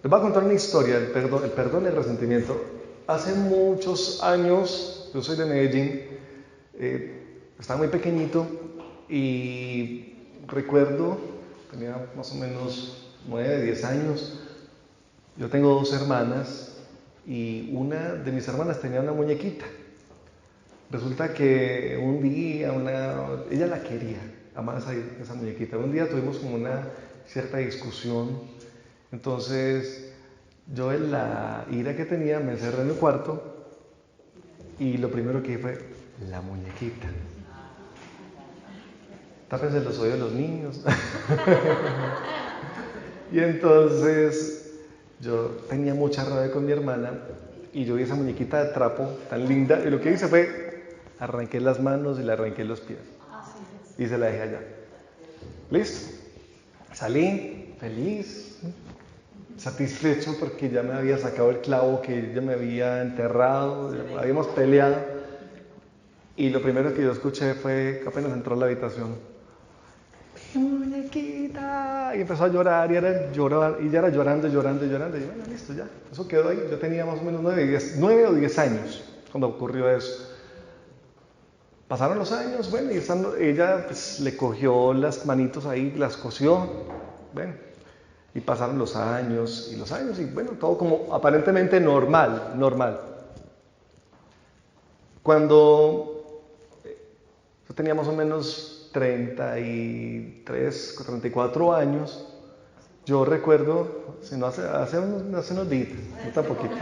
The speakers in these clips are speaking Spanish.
Les voy a contar una historia, el perdón y el resentimiento. Hace muchos años, yo soy de Medellín, estaba muy pequeñito y recuerdo, tenía más o menos 9, 10 años. Yo tengo 2 hermanas y una de mis hermanas tenía una muñequita. Resulta que un día ella la quería, amaba esa muñequita. Un día tuvimos como una cierta discusión. Entonces yo en la ira que tenía me encerré en el cuarto y lo primero que hice fue la muñequita. Tápense los oídos de los niños. Y entonces yo tenía mucha rabia con mi hermana y yo vi esa muñequita de trapo tan linda y lo que hice fue arranqué las manos y le arranqué los pies y se la dejé allá. ¿Listo? Salí feliz, satisfecho porque ya me había sacado el clavo que ella me había enterrado, habíamos peleado y lo primero que yo escuché fue que apenas entró a la habitación: ¡mi muñequita! Y empezó a llorar y ya era llorando. Y yo, bueno, listo, ya, eso quedó ahí. Yo tenía más o menos 9 o 10 años cuando ocurrió eso. Pasaron los años, bueno, y ella pues, le cogió las manitos ahí, las cosió, bueno, y pasaron los años, y bueno, todo como aparentemente normal. Cuando yo tenía más o menos 33, 34 años, yo recuerdo, si no hace unos días, no tan poquito.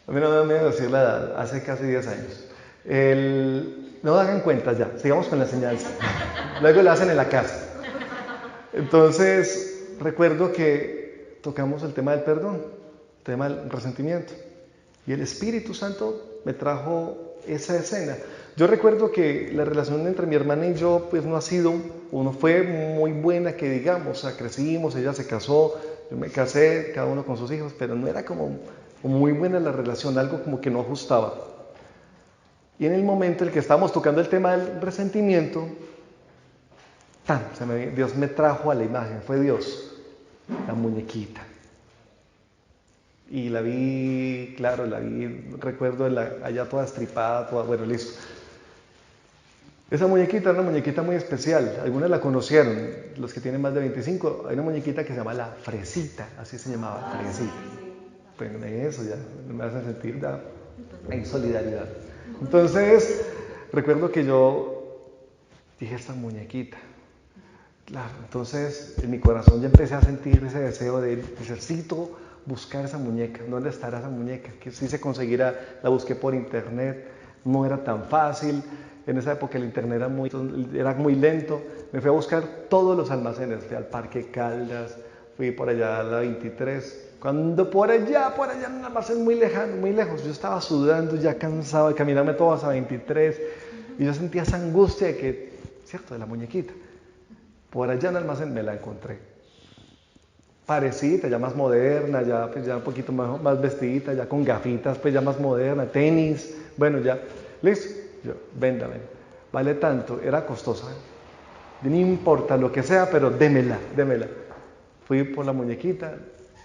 A mí no me da miedo decir la edad, hace casi 10 años. No hagan cuentas ya, sigamos con la enseñanza. Luego la hacen en la casa. Entonces, recuerdo que tocamos el tema del perdón, el tema del resentimiento. Y el Espíritu Santo me trajo esa escena. Yo recuerdo que la relación entre mi hermana y yo, pues no fue muy buena, que digamos. O sea, crecimos, ella se casó, yo me casé, cada uno con sus hijos, pero no era como muy buena la relación, algo como que no ajustaba. Y en el momento en el que estábamos tocando el tema del resentimiento, Dios me trajo a la imagen, fue Dios, la muñequita. Y la vi, recuerdo allá toda estripada, bueno, listo. Esa muñequita era una muñequita muy especial, algunas la conocieron, los que tienen más de 25, hay una muñequita que se llama la Fresita, así se llamaba, Fresita. Bueno, eso ya me hace sentir en solidaridad. Entonces, recuerdo que yo dije, esta muñequita. Claro, entonces en mi corazón ya empecé a sentir ese deseo de necesito buscar esa muñeca. ¿Dónde estará esa muñeca? Que si se conseguirá, la busqué por internet, no era tan fácil. En esa época el internet era muy lento. Me fui a buscar todos los almacenes, fui al Parque Caldas, fui por allá a la 23. Cuando por allá en un almacén muy lejos, yo estaba sudando, ya cansado de caminarme todo hasta 23, y yo sentía esa angustia de la muñequita. Por allá en el almacén me la encontré. Parecida, ya más moderna, ya un poquito más vestidita, ya con gafitas, pues ya más moderna, tenis, bueno, ya, listo. Yo, venda, vale tanto, era costosa. No importa lo que sea, pero démela. Fui por la muñequita,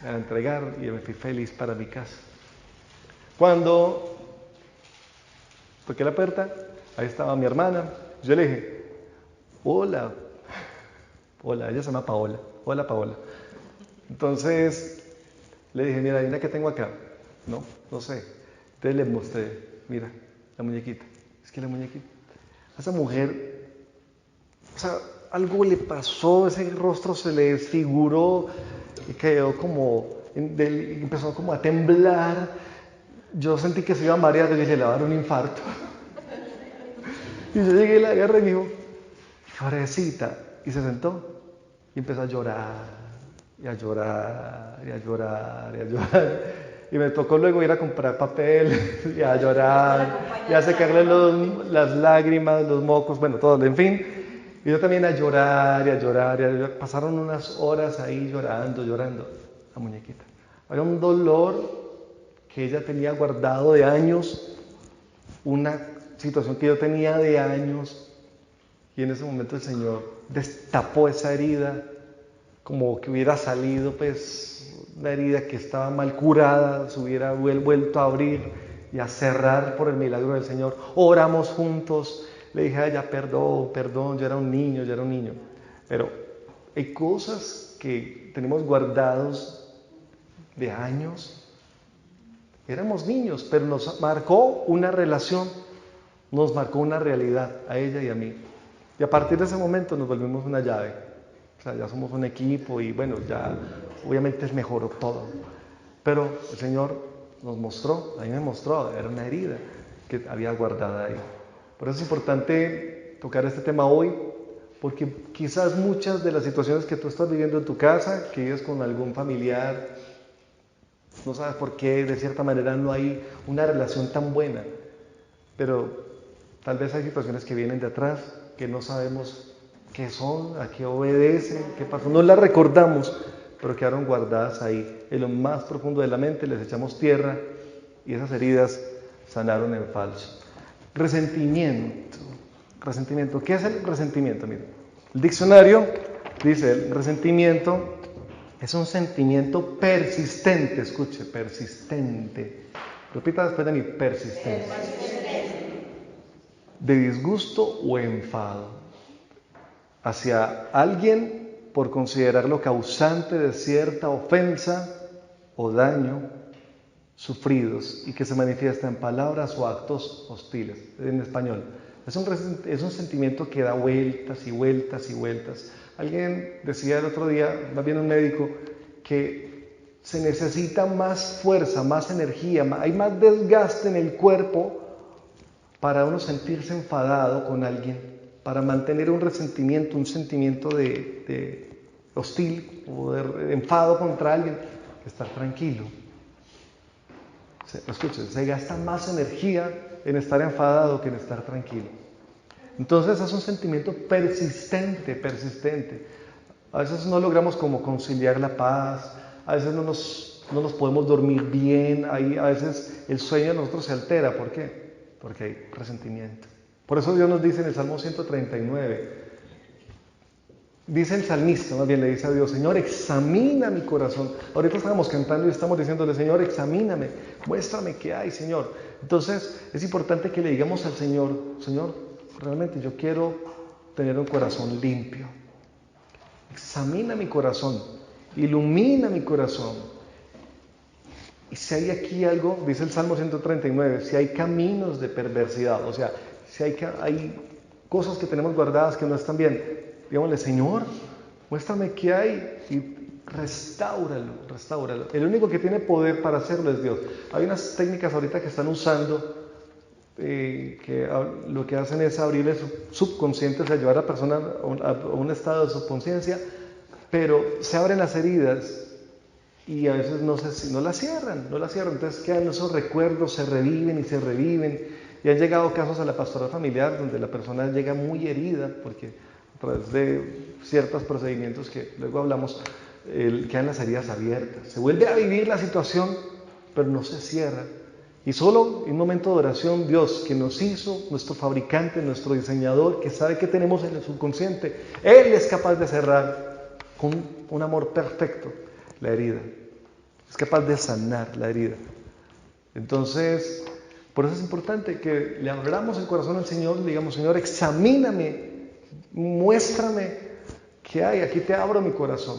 me la entregaron y me fui feliz para mi casa. Cuando toqué la puerta, ahí estaba mi hermana. Yo le dije, hola, ella se llama Paola. Hola, Paola. Entonces le dije, mira qué tengo acá. No sé. Entonces le mostré, mira, la muñequita. Es que la muñequita, a esa mujer, o sea, algo le pasó, ese rostro se le desfiguró y quedó empezó como a temblar. Yo sentí que se iba a marear, yo dije, le va a dar un infarto. Y yo llegué y la agarré y me dijo, Florecita, y se sentó y empezó a llorar. Y me tocó luego ir a comprar papel y a llorar y a secarle las lágrimas, los mocos, bueno, todo, en fin. Y yo también a llorar. Pasaron unas horas ahí llorando, la muñequita. Había un dolor que ella tenía guardado de años, una situación que yo tenía de años, y en ese momento el Señor destapó esa herida como que hubiera salido pues una herida que estaba mal curada, se hubiera vuelto a abrir y a cerrar por el milagro del Señor. Oramos juntos, le dije a ella, perdón, yo era un niño. Pero hay cosas que tenemos guardados de años. Éramos niños, pero nos marcó una relación, nos marcó una realidad a ella y a mí. Y a partir de ese momento nos volvimos una llave. O sea, ya somos un equipo y bueno, ya obviamente es mejor todo. Pero el Señor nos mostró, a mí me mostró, era una herida que había guardada ahí. Por eso es importante tocar este tema hoy, porque quizás muchas de las situaciones que tú estás viviendo en tu casa, que vives con algún familiar, no sabes por qué, de cierta manera no hay una relación tan buena, pero tal vez hay situaciones que vienen de atrás, que no sabemos qué son, a qué obedecen, qué pasó, no las recordamos, pero quedaron guardadas ahí, en lo más profundo de la mente, les echamos tierra y esas heridas sanaron en falso. Resentimiento. ¿Qué es el resentimiento? Mira, el diccionario dice, el resentimiento es un sentimiento persistente, escuche, persistente. Repita después de mí, persistente. De disgusto o enfado hacia alguien por considerarlo causante de cierta ofensa o daño sufridos y que se manifiesta en palabras o actos hostiles, en español. Es un sentimiento que da vueltas y vueltas y vueltas. Alguien decía el otro día, más bien un médico, que se necesita más fuerza, más energía, hay más desgaste en el cuerpo para uno sentirse enfadado con alguien, para mantener un resentimiento, un sentimiento de hostil o de enfado contra alguien, que estar tranquilo. Escuchen, se gasta más energía en estar enfadado que en estar tranquilo. Entonces es un sentimiento persistente. A veces no logramos como conciliar la paz, a veces no nos podemos dormir bien, a veces el sueño de nosotros se altera. ¿Por qué? Porque hay resentimiento. Por eso Dios nos dice en el Salmo 139, dice el salmista, más bien le dice a Dios, Señor, examina mi corazón. Ahorita estábamos cantando y estamos diciéndole, Señor, examíname, muéstrame qué hay, Señor. Entonces es importante que le digamos al Señor, Señor, realmente yo quiero tener un corazón limpio. Examina mi corazón, ilumina mi corazón. Y si hay aquí algo, dice el Salmo 139, si hay caminos de perversidad, o sea, si hay cosas que tenemos guardadas que no están bien, digámosle, Señor, muéstrame qué hay y restáuralo. El único que tiene poder para hacerlo es Dios. Hay unas técnicas ahorita que están usando que lo que hacen es abrir el subconsciente, o sea, llevar a la persona a un estado de subconsciencia, pero se abren las heridas y a veces no las cierran, entonces quedan esos recuerdos, se reviven, y han llegado casos a la pastoral familiar donde la persona llega muy herida, porque a través de ciertos procedimientos que luego hablamos, quedan las heridas abiertas, se vuelve a vivir la situación, pero no se cierra, y solo en un momento de oración, Dios, que nos hizo, nuestro fabricante, nuestro diseñador, que sabe qué tenemos en el subconsciente, Él es capaz de cerrar con un amor perfecto la herida, es capaz de sanar la herida. Entonces, por eso es importante que le abramos el corazón al Señor, le digamos, Señor, examíname, muéstrame qué hay, aquí te abro mi corazón.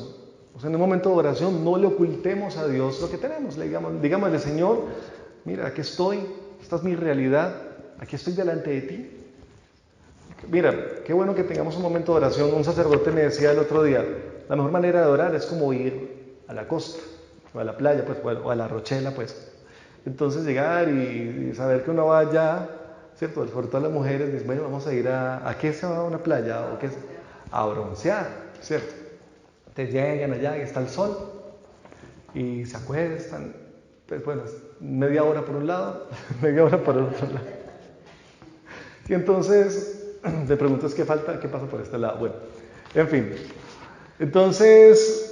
O sea, en un momento de oración no le ocultemos a Dios lo que tenemos, digámosle, Señor, mira, aquí estoy, esta es mi realidad, aquí estoy delante de ti. Mira, qué bueno que tengamos un momento de oración. Un sacerdote me decía el otro día, la mejor manera de orar es como ir a la costa, o a la playa, pues, o a la Rochela, pues. Entonces llegar y saber que uno va allá, ¿cierto? Sobre todo las mujeres, dicen, bueno, vamos a ir ¿a qué se va a una playa? ¿O qué? A broncear, ¿cierto? Entonces llegan allá y está el sol y se acuestan, pues bueno, media hora por un lado, media hora por otro lado. Y entonces te preguntas qué falta, qué pasa por este lado. Bueno, en fin. Entonces,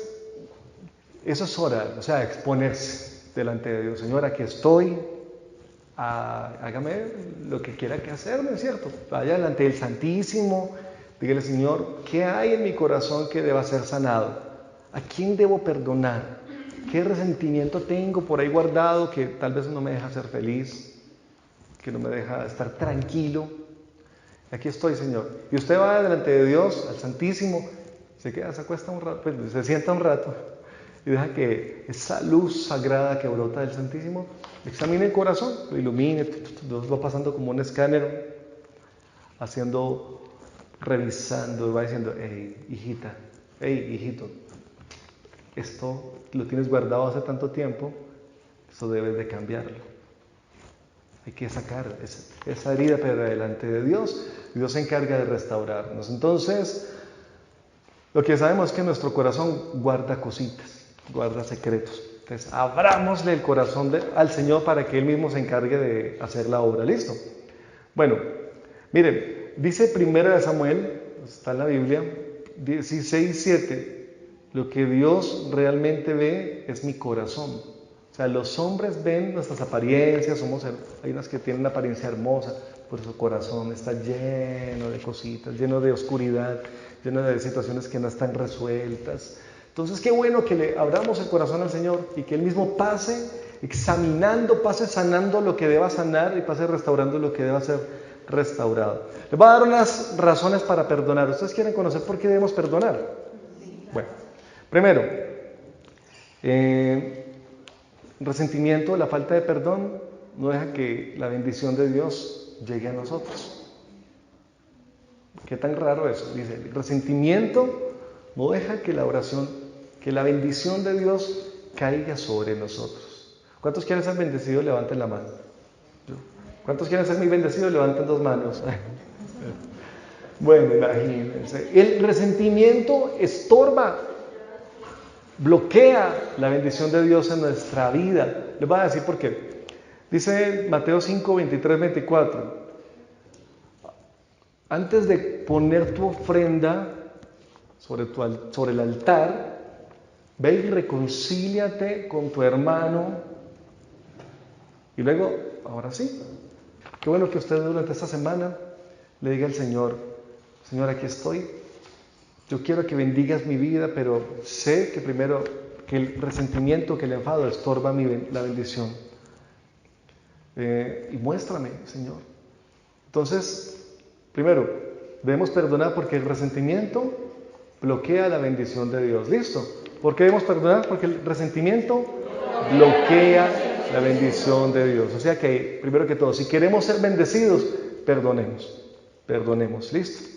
eso es orar, o sea, exponerse delante de Dios. Señor, aquí estoy, hágame lo que quiera que hacerme, ¿cierto? Vaya delante del Santísimo, dígale, Señor, ¿qué hay en mi corazón que deba ser sanado? ¿A quién debo perdonar? ¿Qué resentimiento tengo por ahí guardado que tal vez no me deja ser feliz, que no me deja estar tranquilo? Aquí estoy, Señor. Y usted va delante de Dios, al Santísimo, se acuesta un rato, pues, se sienta un rato y deja que esa luz sagrada que brota del Santísimo examine el corazón, lo ilumine. Dios va pasando como un escáner, revisando, va diciendo: hey, hijita, hey, hijito, esto lo tienes guardado hace tanto tiempo, eso debes de cambiarlo. Hay que sacar esa herida, pero delante de Dios. Dios se encarga de restaurarnos. Entonces, lo que sabemos es que nuestro corazón guarda cositas, guarda secretos. Entonces, abrámosle el corazón al Señor para que Él mismo se encargue de hacer la obra. ¿Listo? Bueno, miren, dice 1 Samuel, está en la Biblia, 16:7, lo que Dios realmente ve es mi corazón. O sea, los hombres ven nuestras apariencias, hay unas que tienen una apariencia hermosa, pero su corazón está lleno de cositas, lleno de oscuridad, lleno de situaciones que no están resueltas. Entonces, qué bueno que le abramos el corazón al Señor y que Él mismo pase examinando, pase sanando lo que deba sanar y pase restaurando lo que deba ser restaurado. Les voy a dar unas razones para perdonar. ¿Ustedes quieren conocer por qué debemos perdonar? Bueno, primero, resentimiento, la falta de perdón no deja que la bendición de Dios llegue a nosotros. Qué tan raro eso. Dice, el resentimiento no deja que la bendición de Dios caiga sobre nosotros. ¿Cuántos quieren ser bendecidos? Levanten la mano. ¿Cuántos quieren ser muy bendecidos? Levanten 2 manos. Bueno, imagínense. El resentimiento estorba, bloquea la bendición de Dios en nuestra vida. Les voy a decir por qué. Dice Mateo 5, 23, 24. Antes de poner tu ofrenda sobre el altar, ve y reconcíliate con tu hermano. Y luego, ahora sí, qué bueno que usted durante esta semana le diga al Señor: Señor, aquí estoy. Yo quiero que bendigas mi vida, pero sé que primero que el resentimiento, que el enfado estorba la bendición. Y muéstrame, Señor. Entonces, primero, debemos perdonar porque el resentimiento bloquea la bendición de Dios. ¿Listo? ¿Por qué debemos perdonar? Porque el resentimiento bloquea la bendición de Dios. O sea que, primero que todo, si queremos ser bendecidos, perdonemos. Perdonemos. ¿Listo?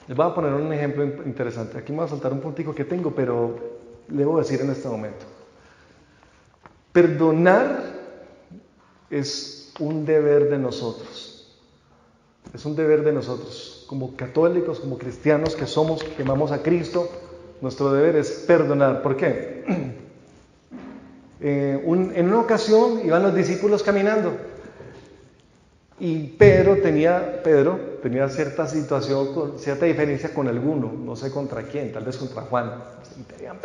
Les voy a poner un ejemplo interesante. Aquí me voy a saltar un puntico que tengo, pero le voy a decir en este momento. Perdonar es un deber de nosotros. Es un deber de nosotros. Como católicos, como cristianos que somos, que amamos a Cristo, nuestro deber es perdonar. ¿Por qué? En una ocasión iban los discípulos caminando y Pedro tenía cierta situación, cierta diferencia con alguno, no sé contra quién, tal vez contra Juan. Y habían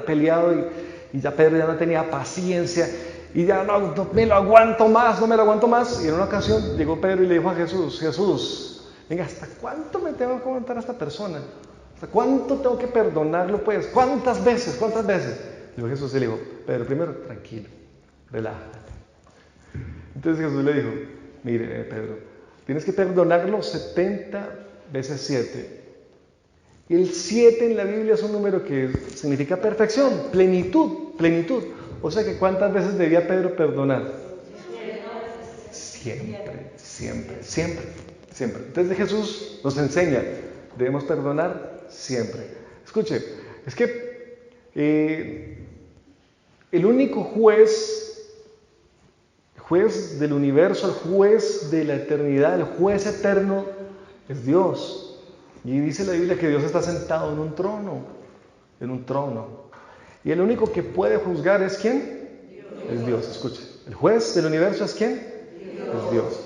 peleado y ya Pedro ya no tenía paciencia y ya no me lo aguanto más. Y en una ocasión llegó Pedro y le dijo a Jesús, venga, ¿hasta cuánto me tengo que aguantar a esta persona? ¿Hasta cuánto tengo que perdonarlo pues? ¿Cuántas veces? Dijo Jesús y le dijo, Pedro, primero, tranquilo, relájate. Entonces Jesús le dijo, mire, Pedro, tienes que perdonarlo 70 veces 7. Y el 7 en la Biblia es un número que significa perfección, plenitud. O sea que ¿cuántas veces debía Pedro perdonar? Siempre. Entonces Jesús nos enseña, debemos perdonar siempre. Escuche, es que el único juez del universo, el juez de la eternidad, el juez eterno es Dios. Y dice la Biblia que Dios está sentado en un trono. Y el único que puede juzgar es ¿quién? Es Dios. Escuche, el juez del universo es ¿quién? Es Dios.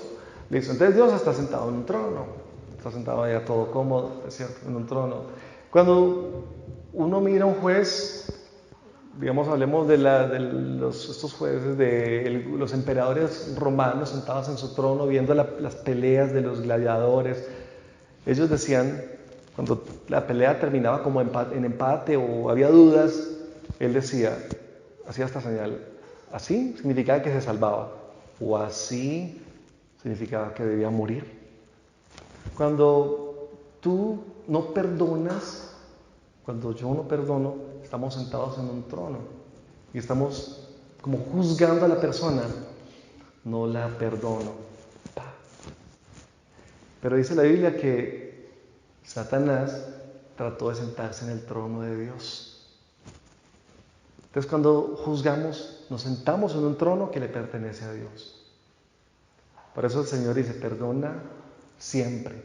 Listo, entonces Dios está sentado en un trono. Está sentado allá todo cómodo, es cierto, en un trono. Cuando uno mira a un juez, digamos, hablemos de estos jueces, de los emperadores romanos sentados en su trono, viendo las peleas de los gladiadores. Ellos decían cuando la pelea terminaba como en empate o había dudas, él decía, hacía esta señal, así significaba que se salvaba, o así significaba que debía morir. Cuando tú no perdonas, cuando yo no perdono, estamos sentados en un trono y estamos como juzgando a la persona. No la perdono. Pero dice la Biblia que Satanás trató de sentarse en el trono de Dios. Entonces cuando juzgamos, nos sentamos en un trono que le pertenece a Dios. Por eso el Señor dice, perdona siempre.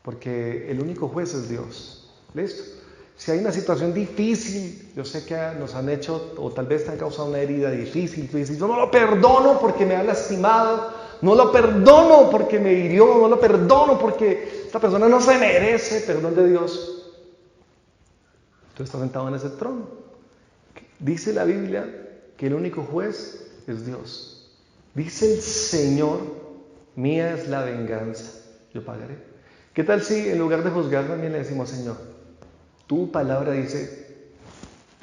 Porque el único juez es Dios. ¿Listo? Si hay una situación difícil, yo sé que nos han hecho, o tal vez te han causado una herida difícil, tú dices, yo no lo perdono porque me ha lastimado, no lo perdono porque me hirió, no lo perdono porque esta persona no se merece perdón de Dios. Tú estás sentado en ese trono. Dice la Biblia que el único juez es Dios. Dice el Señor, mía es la venganza, yo pagaré. ¿Qué tal si en lugar de juzgar también le decimos, Señor, tu palabra dice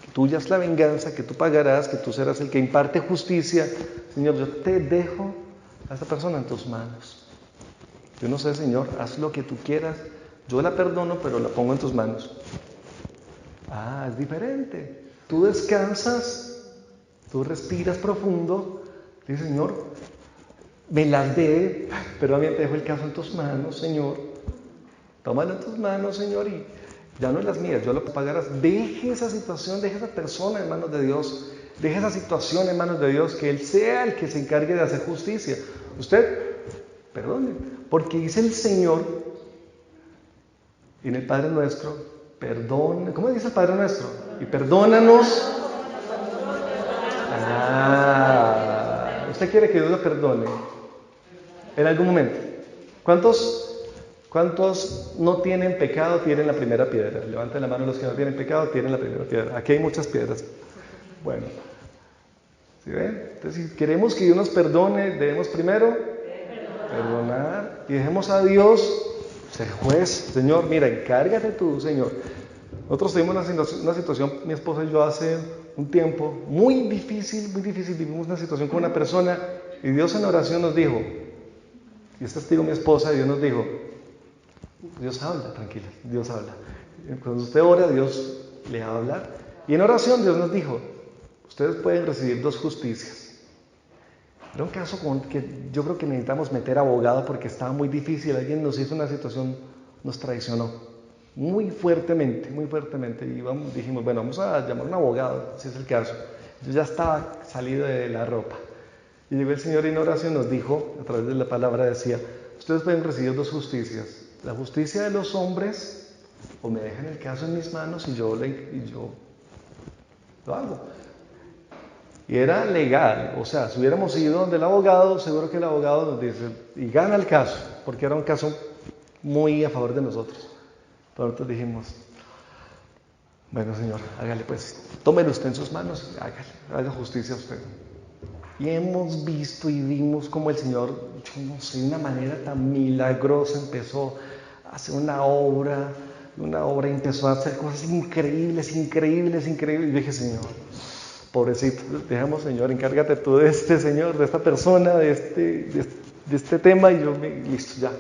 que tuya es la venganza, que tú pagarás, que tú serás el que imparte justicia. Señor, yo te dejo a esta persona en tus manos. Yo no sé, Señor, haz lo que tú quieras. Yo la perdono, pero la pongo en tus manos. Ah, es diferente. Tú descansas, tú respiras profundo. Dices, Señor, me las dé, pero a mí te dejo el caso en tus manos, Señor. Tómalo en tus manos, Señor, y ya no es las mías, yo lo pagarás. Deje esa situación, deje esa persona en manos de Dios. Deje esa situación en manos de Dios, que Él sea el que se encargue de hacer justicia. Usted, perdone, porque dice el Señor en el Padre Nuestro, perdone. ¿Cómo dice el Padre Nuestro? Y perdónanos. Usted quiere que Dios lo perdone en algún momento. ¿Cuántos no tienen pecado? Tienen la primera piedra. Levanten la mano los que no tienen pecado, tienen la primera piedra. Aquí hay muchas piedras. Bueno, ¿sí ven? Entonces, si queremos que Dios nos perdone, debemos primero perdonar y dejemos a Dios ser juez. Señor, mira, encárgate tú, Señor. Nosotros tuvimos una situación, mi esposa y yo, hace un tiempo muy difícil, vivimos una situación con una persona y Dios en oración nos dijo, y es testigo mi esposa, y Dios nos dijo, Dios habla, tranquila, Dios habla. Cuando usted ora, Dios le va a hablar. Y en oración Dios nos dijo, ustedes pueden recibir 2 justicias. Era un caso que yo creo que necesitamos meter abogado porque estaba muy difícil. Alguien nos hizo una situación, nos traicionó muy fuertemente. Y dijimos, bueno, vamos a llamar a un abogado, si es el caso. Yo ya estaba salido de la ropa. Y llegó el Señor y en oración nos dijo, a través de la palabra decía, ustedes pueden recibir 2 justicias. La justicia de los hombres, o me dejan el caso en mis manos y yo lo hago. Y era legal, o sea, si hubiéramos ido donde el abogado, seguro que el abogado nos dice, y gana el caso, porque era un caso muy a favor de nosotros. Pero nosotros dijimos, bueno, Señor, hágale pues, tómelo usted en sus manos, haga justicia a usted. Y hemos visto y vimos como el Señor, yo no sé, de una manera tan milagrosa empezó a hacer una obra y empezó a hacer cosas increíbles. Y yo dije, Señor, pobrecito, dejamos, Señor, encárgate tú de este Señor, de esta persona, de este tema, y listo, ya.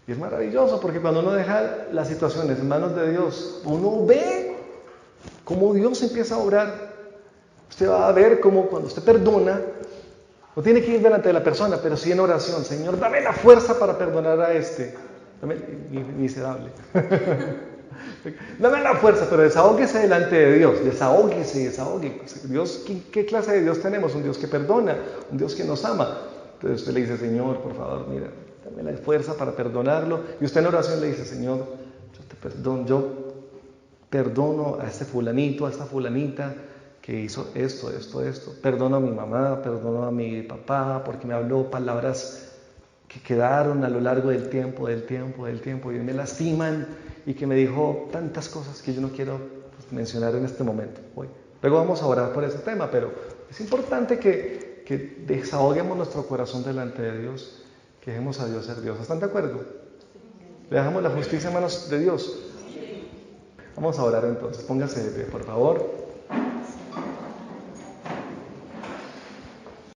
Y es maravilloso porque cuando uno deja las situaciones en manos de Dios, uno ve cómo Dios empieza a obrar. Usted va a ver cómo cuando usted perdona, no tiene que ir delante de la persona, pero sí en oración. Señor, dame la fuerza para perdonar a este. Dame, miserable. Dame la fuerza, pero desahóguese delante de Dios. Desahóguese. Dios, ¿qué clase de Dios tenemos? Un Dios que perdona, un Dios que nos ama. Entonces usted le dice, Señor, por favor, mira, dame la fuerza para perdonarlo. Y usted en oración le dice, Señor, yo perdono a este fulanito, a esta fulanita, que hizo esto. Perdono a mi mamá, perdono a mi papá, porque me habló palabras que quedaron a lo largo del tiempo, y me lastiman, y que me dijo tantas cosas que yo no quiero mencionar en este momento. Luego vamos a orar por ese tema, pero es importante que desahoguemos nuestro corazón delante de Dios, que dejemos a Dios ser Dios. ¿Están de acuerdo? Le dejamos la justicia en manos de Dios. Vamos a orar entonces. Póngase de pie, por favor.